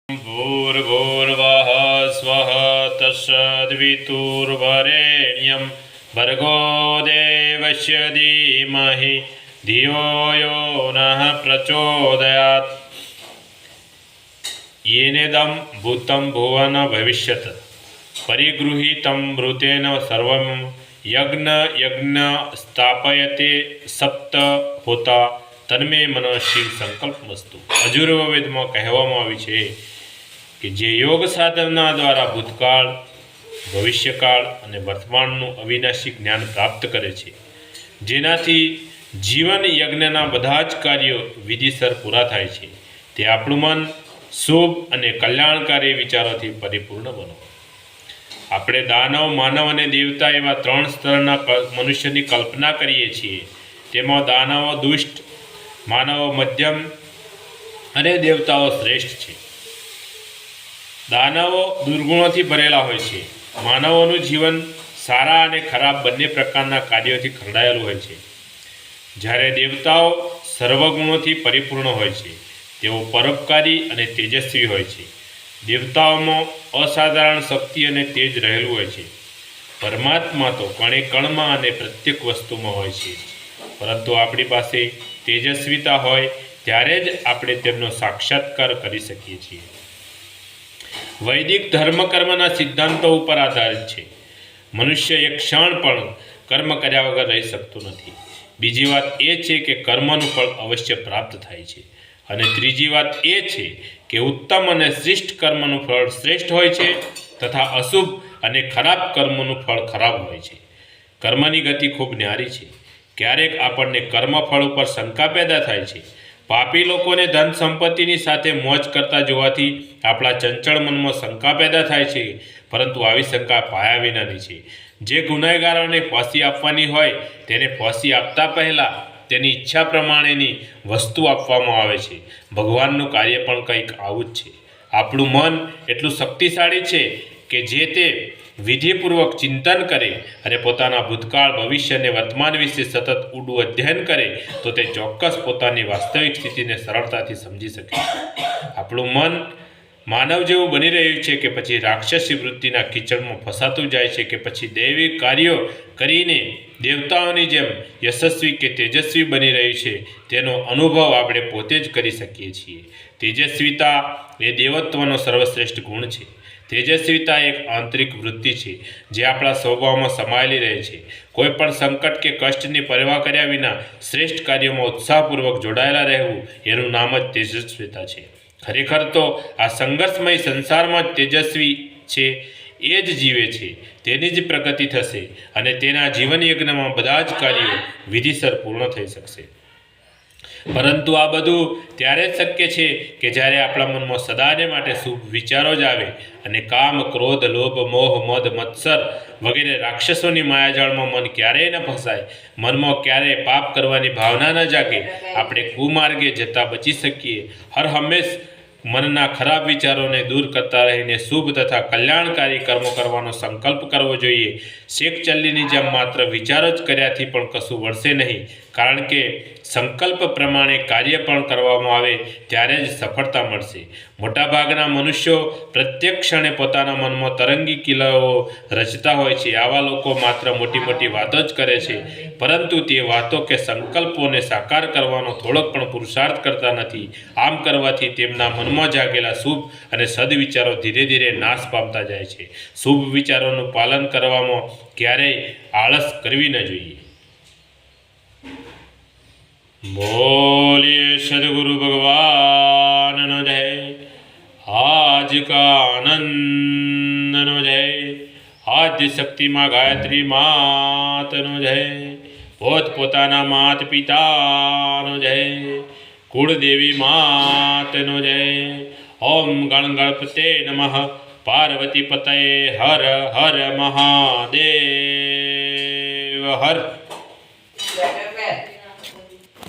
भूर्भुवः स्वः तत्सवितुर्वरेण्यं भर्गो देवस्य धीमहि धियो यो नः प्रचोदयात्। येनेदं भूतं भुवन भविष्यत् परिगृहीतं भूतेन सर्वं यज्ञ स्थापयते सप्त होता तन्मे मनसी संकल्पमस्तु। અજુર્વેદમાં કહેવામાં આવ્યું છે કે જે યોગ સાધના દ્વારા ભૂતકાળ, ભવિષ્યકાળ અને વર્તમાનનું અવિનાશી જ્ઞાન પ્રાપ્ત કરે છે, જેનાથી જીવન યજ્ઞના બધા જ કાર્યો વિધિસર પૂરા થાય છે, તે આપણું મન શુભ અને કલ્યાણકારી વિચારોથી પરિપૂર્ણ બનો. આપણે દાનવ, માનવ અને દેવતા એવા ત્રણ સ્તરના મનુષ્યની કલ્પના કરીએ છીએ. તેમાં દાનવો દુષ્ટ, માનવો મધ્યમ અને દેવતાઓ શ્રેષ્ઠ છે. દાનવો દુર્ગુણોથી ભરેલા હોય છે. માનવોનું જીવન સારા અને ખરાબ બંને પ્રકારના કાર્યોથી ખરડાયેલું હોય છે, જ્યારે દેવતાઓ સર્વગુણોથી પરિપૂર્ણ હોય છે. તેઓ પરોપકારી અને તેજસ્વી હોય છે. દેવતાઓમાં અસાધારણ શક્તિ અને તેજ રહેલું હોય છે. પરમાત્મા તો કણે કણમાં અને પ્રત્યેક વસ્તુમાં હોય છે, પરંતુ આપણી પાસે તેજસ્વીતા હોય ત્યારે જ આપણે તેમનો સાક્ષાત્કાર કરી શકીએ છીએ. વૈદિક ધર્મકર્મના સિદ્ધાંતો ઉપર આધારિત છે. મનુષ્ય એક ક્ષણ પણ કર્મ કર્યા વગર રહી શકતો નથી. બીજી વાત એ છે કે કર્મનું ફળ અવશ્ય પ્રાપ્ત થાય છે, અને ત્રીજી વાત એ છે કે ઉત્તમ અને શ્રેષ્ઠ કર્મનું ફળ શ્રેષ્ઠ હોય છે તથા અશુભ અને ખરાબ કર્મનું ફળ ખરાબ હોય છે. કર્મની ગતિ ખૂબ ન્યારી છે. ક્યારેક આપણને કર્મફળ ઉપર શંકા પેદા થાય છે. પાપી લોકોને ધન સંપત્તિની સાથે મોજ કરતા જોવાથી આપણા ચંચળ મનમાં શંકા પેદા થાય છે, પરંતુ આવી શંકા પાયા વિનાની છે. જે ગુનેગારોને ફાંસી આપવાની હોય તેને ફાંસી આપતા પહેલાં તેની ઈચ્છા પ્રમાણેની વસ્તુ આપવામાં આવે છે. ભગવાનનું કાર્ય પણ કંઈક આવું જ છે. આપણું મન એટલું શક્તિશાળી છે કે જે તે વિધિપૂર્વક ચિંતન કરે અને પોતાના ભૂતકાળ, ભવિષ્ય અને વર્તમાન વિશે સતત ઊંડું અધ્યયન કરે તો તે ચોક્કસ પોતાની વાસ્તવિક સ્થિતિને સરળતાથી સમજી શકે. આપણું મન માનવ જેવું બની રહ્યું છે કે પછી રાક્ષસી વૃત્તિના કીચડમાં ફસાતું જાય છે, કે પછી દૈવિક કાર્યો કરીને દેવતાઓની જેમ યશસ્વી કે તેજસ્વી બની રહ્યું છે, તેનો અનુભવ આપણે પોતે જ કરી શકીએ છીએ. તેજસ્વીતા એ દેવત્વનો સર્વશ્રેષ્ઠ ગુણ છે. તેજસ્વીતા એક આંતરિક વૃત્તિ છે જે આપણા સ્વભાવમાં સમાયેલી રહે છે. કોઈ પણ સંકટ કે કષ્ટની પરવા કર્યા વિના શ્રેષ્ઠ કાર્યોમાં ઉત્સાહપૂર્વક જોડાયેલા રહેવું, એનું નામ જ તેજસ્વીતા છે. ખરેખર તો આ સંઘર્ષમય સંસારમાં જ તેજસ્વી છે એ જ જીવે છે, તેની જ પ્રગતિ થશે અને તેના જીવન યજ્ઞમાં બધા જ કાર્યો વિધિસર પૂર્ણ થઈ શકશે. પરંતુ આ બધું ત્યારે જ શક્ય છે કે જ્યારે આપણા મનમાં સદાને માટે શુભ વિચારો જ આવે અને કામ, ક્રોધ, લોભ, મોહ, મદ, મત્સર વગેરે રાક્ષસોની માયાજાળમાં મન ક્યારેય ન ફસાય. મનમાં ક્યારેય પાપ કરવાની ભાવના ન જાગે. આપણે કુમાર્ગે જતાં બચી શકીએ. હર હંમેશ મનના ખરાબ વિચારોને દૂર કરતા રહીને શુભ તથા કલ્યાણકારી કર્મો કરવાનો સંકલ્પ કરવો જોઈએ. શેખ ચલ્લીની જેમ માત્ર વિચારો જ કર્યાથી પણ કશું વળશે નહીં, કારણ કે સંકલ્પ પ્રમાણે કાર્ય પણ કરવામાં આવે ત્યારે જ સફળતા મળશે. મોટાભાગના મનુષ્યો પ્રત્યેક ક્ષણે પોતાના મનમાં તરંગી કિલ્લાઓ રચતા હોય છે. આવા લોકો માત્ર મોટી મોટી વાતો જ કરે છે, પરંતુ તે વાતો કે સંકલ્પોને સાકાર કરવાનો થોડોક પણ પુરુષાર્થ કરતા નથી. આમ કરવાથી તેમના મનમાં જાગેલા શુભ અને સદવિચારો ધીરે ધીરે નાશ પામતા જાય છે. શુભ વિચારોનું પાલન કરવામાં ક્યારેય આળસ કરવી ન જોઈએ. બોલીએ સદગુરુ ભગવાનનો જય. આજ કા આનંદનો જય. આદ્ય શક્તિમાં ગાયત્રી માતનો જય. પોતપોતાના માત પિતાનો જય. કુળદેવી માતનો જય. ઓમ ગણગણપતે નમઃ. પાર્વતી પતયે હર હર મહાદેવ હર.